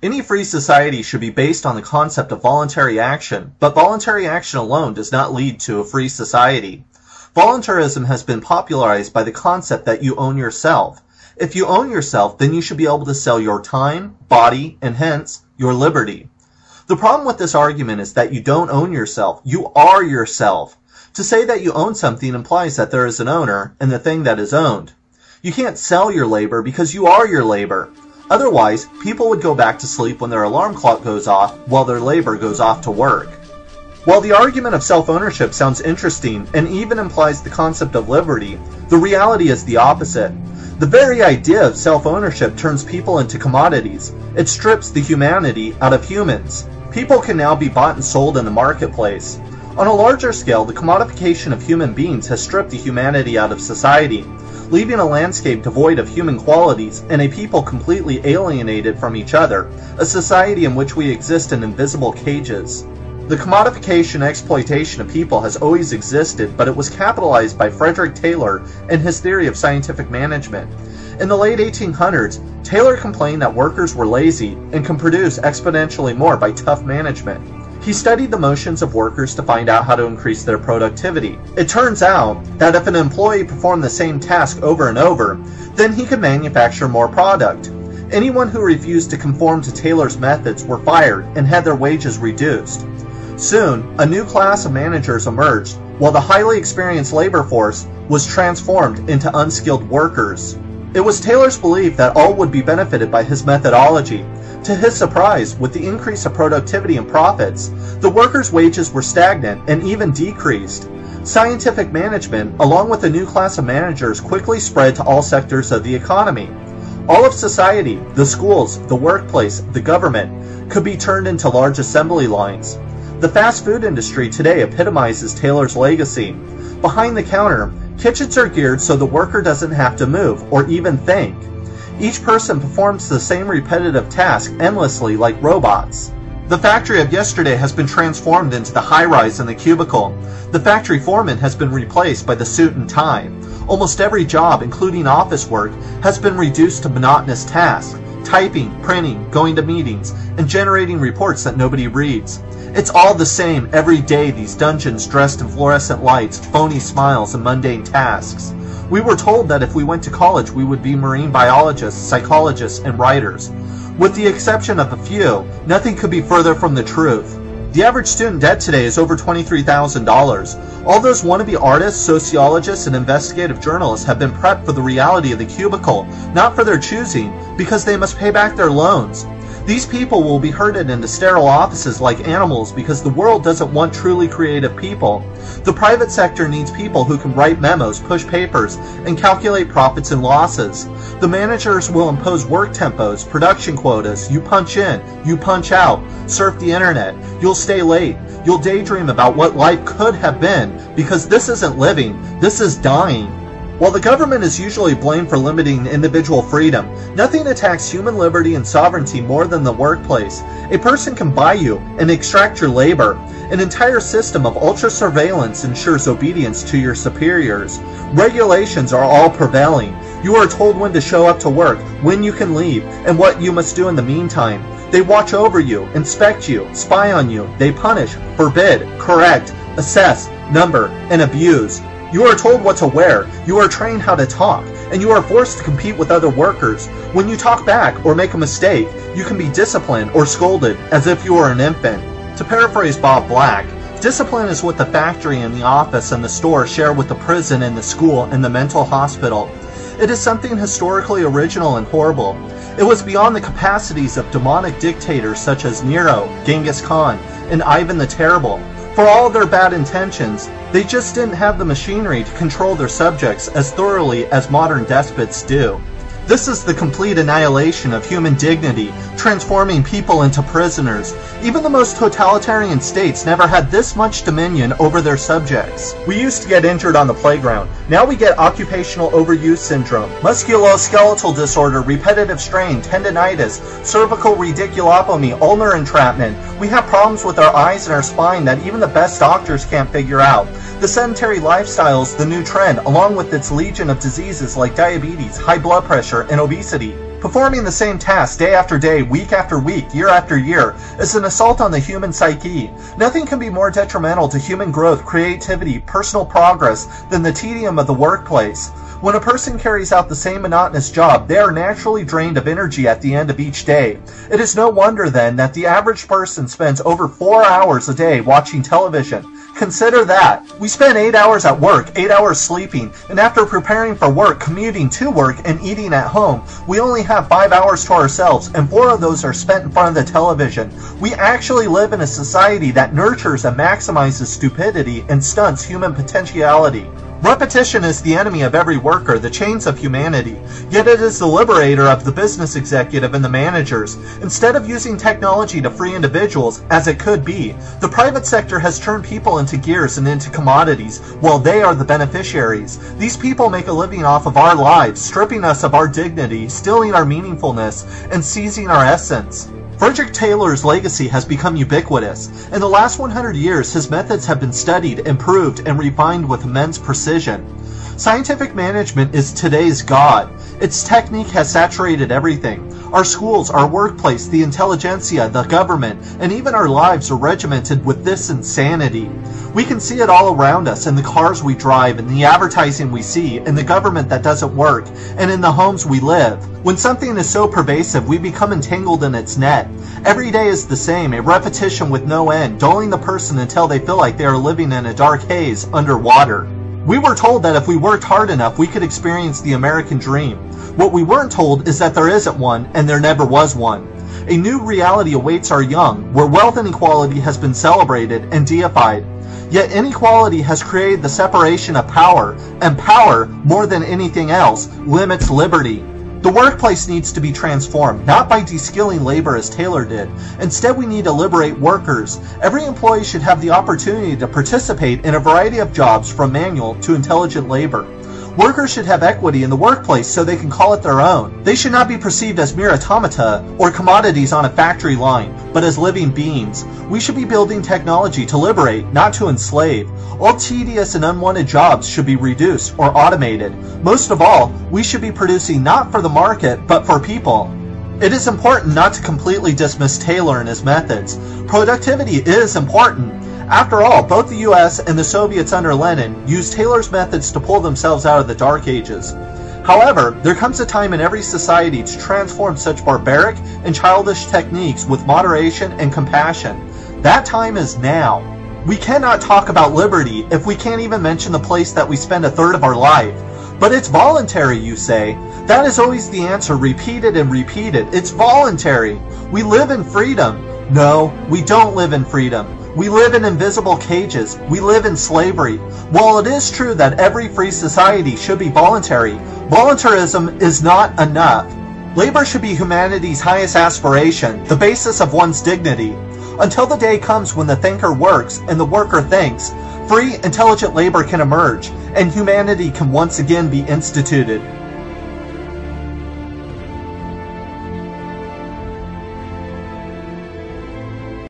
Any free society should be based on the concept of voluntary action, but voluntary action alone does not lead to a free society. Voluntarism has been popularized by the concept that you own yourself. If you own yourself, then you should be able to sell your time, body, and hence, your liberty. The problem with this argument is that you don't own yourself. You are yourself. To say that you own something implies that there is an owner and the thing that is owned. You can't sell your labor because you are your labor. Otherwise, people would go back to sleep when their alarm clock goes off while their labor goes off to work. While the argument of self-ownership sounds interesting and even implies the concept of liberty, the reality is the opposite. The very idea of self-ownership turns people into commodities. It strips the humanity out of humans. People can now be bought and sold in the marketplace. On a larger scale, the commodification of human beings has stripped the humanity out of society, leaving a landscape devoid of human qualities and a people completely alienated from each other, a society in which we exist in invisible cages. The commodification and exploitation of people has always existed, but it was capitalized by Frederick Taylor in his theory of scientific management. In the late 1800s, Taylor complained that workers were lazy and can produce exponentially more by tough management. He studied the motions of workers to find out how to increase their productivity. It turns out that if an employee performed the same task over and over, then he could manufacture more product. Anyone who refused to conform to Taylor's methods were fired and had their wages reduced. Soon, a new class of managers emerged, while the highly experienced labor force was transformed into unskilled workers. It was Taylor's belief that all would be benefited by his methodology. To his surprise, with the increase of productivity and profits, the workers' wages were stagnant and even decreased. Scientific management, along with a new class of managers, quickly spread to all sectors of the economy. All of society, the schools, the workplace, the government, could be turned into large assembly lines. The fast food industry today epitomizes Taylor's legacy. Behind the counter, kitchens are geared so the worker doesn't have to move or even think. Each person performs the same repetitive task endlessly like robots. The factory of yesterday has been transformed into the high-rise and the cubicle. The factory foreman has been replaced by the suit and tie. Almost every job, including office work, has been reduced to monotonous tasks: typing, printing, going to meetings, and generating reports that nobody reads. It's all the same every day, these dungeons dressed in fluorescent lights, phony smiles, and mundane tasks. We were told that if we went to college we would be marine biologists, psychologists, and writers. With the exception of a few, nothing could be further from the truth. The average student debt today is over $23,000. All those wannabe artists, sociologists, and investigative journalists have been prepped for the reality of the cubicle, not for their choosing, because they must pay back their loans. These people will be herded into sterile offices like animals because the world doesn't want truly creative people. The private sector needs people who can write memos, push papers, and calculate profits and losses. The managers will impose work tempos, production quotas. You punch in, you punch out, surf the internet, you'll stay late, you'll daydream about what life could have been, because this isn't living, this is dying. While the government is usually blamed for limiting individual freedom, nothing attacks human liberty and sovereignty more than the workplace. A person can buy you and extract your labor. An entire system of ultra-surveillance ensures obedience to your superiors. Regulations are all prevailing. You are told when to show up to work, when you can leave, and what you must do in the meantime. They watch over you, inspect you, spy on you. They punish, forbid, correct, assess, number, and abuse. You are told what to wear, you are trained how to talk, and you are forced to compete with other workers. When you talk back or make a mistake, you can be disciplined or scolded as if you were an infant. To paraphrase Bob Black, discipline is what the factory and the office and the store share with the prison and the school and the mental hospital. It is something historically original and horrible. It was beyond the capacities of demonic dictators such as Nero, Genghis Khan, and Ivan the Terrible. For all their bad intentions, they just didn't have the machinery to control their subjects as thoroughly as modern despots do. This is the complete annihilation of human dignity, transforming people into prisoners. Even the most totalitarian states never had this much dominion over their subjects. We used to get injured on the playground. Now we get occupational overuse syndrome, musculoskeletal disorder, repetitive strain, tendinitis, cervical radiculotomy, ulnar entrapment. We have problems with our eyes and our spine that even the best doctors can't figure out. The sedentary lifestyle is the new trend, along with its legion of diseases like diabetes, high blood pressure, and obesity. Performing the same task day after day, week after week, year after year is an assault on the human psyche. Nothing can be more detrimental to human growth, creativity, personal progress than the tedium of the workplace. When a person carries out the same monotonous job, they are naturally drained of energy at the end of each day. It is no wonder then that the average person spends over 4 hours a day watching television. Consider that. We spend 8 hours at work, 8 hours sleeping, and after preparing for work, commuting to work, and eating at home, we only have 5 hours to ourselves, and 4 of those are spent in front of the television. We actually live in a society that nurtures and maximizes stupidity and stunts human potentiality. Repetition is the enemy of every worker, the chains of humanity, yet it is the liberator of the business executive and the managers. Instead of using technology to free individuals, as it could be, the private sector has turned people into gears and into commodities, while they are the beneficiaries. These people make a living off of our lives, stripping us of our dignity, stealing our meaningfulness, and seizing our essence. Frederick Taylor's legacy has become ubiquitous. In the last 100 years, his methods have been studied, improved, and refined with immense precision. Scientific management is today's God. Its technique has saturated everything. Our schools, our workplace, the intelligentsia, the government, and even our lives are regimented with this insanity. We can see it all around us in the cars we drive, in the advertising we see, in the government that doesn't work, and in the homes we live. When something is so pervasive, we become entangled in its net. Every day is the same, a repetition with no end, dulling the person until they feel like they are living in a dark haze underwater. We were told that if we worked hard enough, we could experience the American dream. What we weren't told is that there isn't one, and there never was one. A new reality awaits our young, where wealth inequality has been celebrated and deified. Yet inequality has created the separation of power, and power, more than anything else, limits liberty. The workplace needs to be transformed, not by de-skilling labor as Taylor did. Instead, we need to liberate workers. Every employee should have the opportunity to participate in a variety of jobs from manual to intelligent labor. Workers should have equity in the workplace so they can call it their own. They should not be perceived as mere automata or commodities on a factory line, but as living beings. We should be building technology to liberate, not to enslave. All tedious and unwanted jobs should be reduced or automated. Most of all, we should be producing not for the market, but for people. It is important not to completely dismiss Taylor and his methods. Productivity is important. After all, both the US and the Soviets under Lenin used Taylor's methods to pull themselves out of the Dark Ages. However, there comes a time in every society to transform such barbaric and childish techniques with moderation and compassion. That time is now. We cannot talk about liberty if we can't even mention the place that we spend a third of our life. But it's voluntary, you say. That is always the answer, repeated and repeated. It's voluntary. We live in freedom. No, we don't live in freedom. We live in invisible cages. We live in slavery. While it is true that every free society should be voluntary, voluntarism is not enough. Labor should be humanity's highest aspiration, the basis of one's dignity. Until the day comes when the thinker works and the worker thinks, free, intelligent labor can emerge, and humanity can once again be instituted.